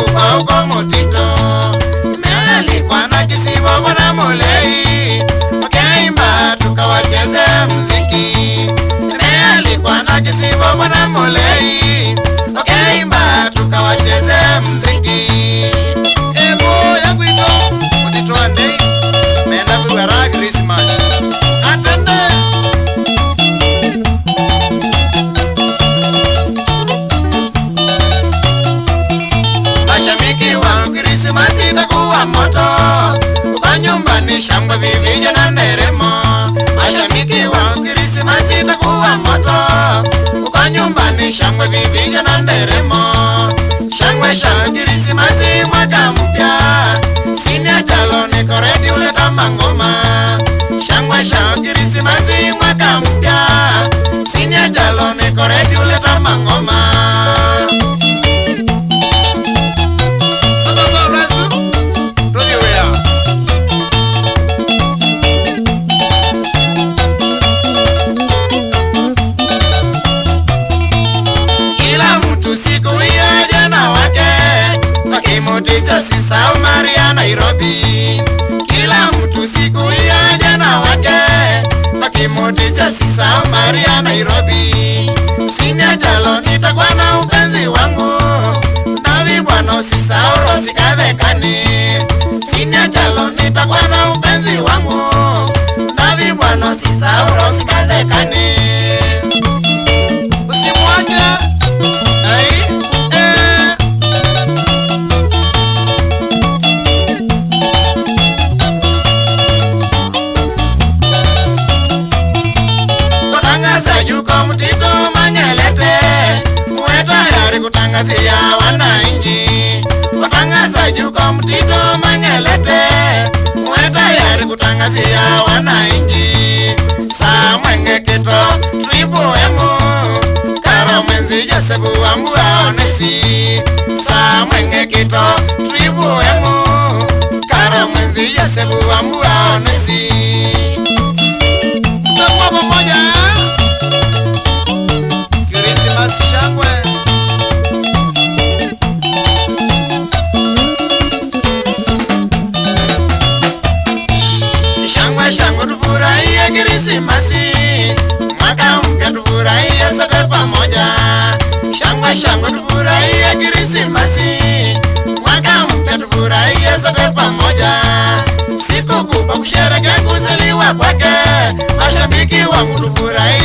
kubwa huko Mutito. Nimealikwa na Kisibo Bwana Mulei, wakaimba tukawacheze muziki. Nimealikwa na Kisibo Bwana Mulei, wakaimba tukawacheze muziki. Ebo ya Gwito Mutito ande menda kuwara Christmas atende. Mashabiki wa Christmas itakuwa moto, uko nyumbani shangwe vivija na nderemo. Mashabiki wa Christmas itakuwa moto, uko nyumbani shangwe vivija na nderemo. Shangwe sha Christmas mwaka mpya, Senior Jalo niko ready uleta mangoma. Shangwe sha Christmas mwaka mpya, Senior Jalo niko ready uleta mangoma. Sisao Maria Nairobi, kila mtu siku ya jana wake, wakimotisha Sisao Maria Nairobi. Senior Jalo nitakuwa na upenzi wangu, Davi bwana Sisao Rosi Kadhekani. Senior Jalo nitakuwa na upenzi wangu, Davi bwana Sisao Rosi Kadhekani. Kutangazia wananchi, watangazaji uko Mutito Mangelete, mwe tayari kutangazia wananchi. Samwenge Kito Tribu Emu, Karo Mwenzi Josefu Wambua Onesi. Samwenge Kito Tribu Emu, Karo Mwenzi Josefu Wambua Onesi. Tutakuwa pamoja Christmas shangwe. Shangwe tufurahie Krismasi, mwaka mpya tufurahie sote pamoja. Shangwe tufurahie Krismasi, mwaka mpya tufurahie sote pamoja. Siku kubwa kusherehekea kuzaliwa kwake, mashabiki wangu tufurahie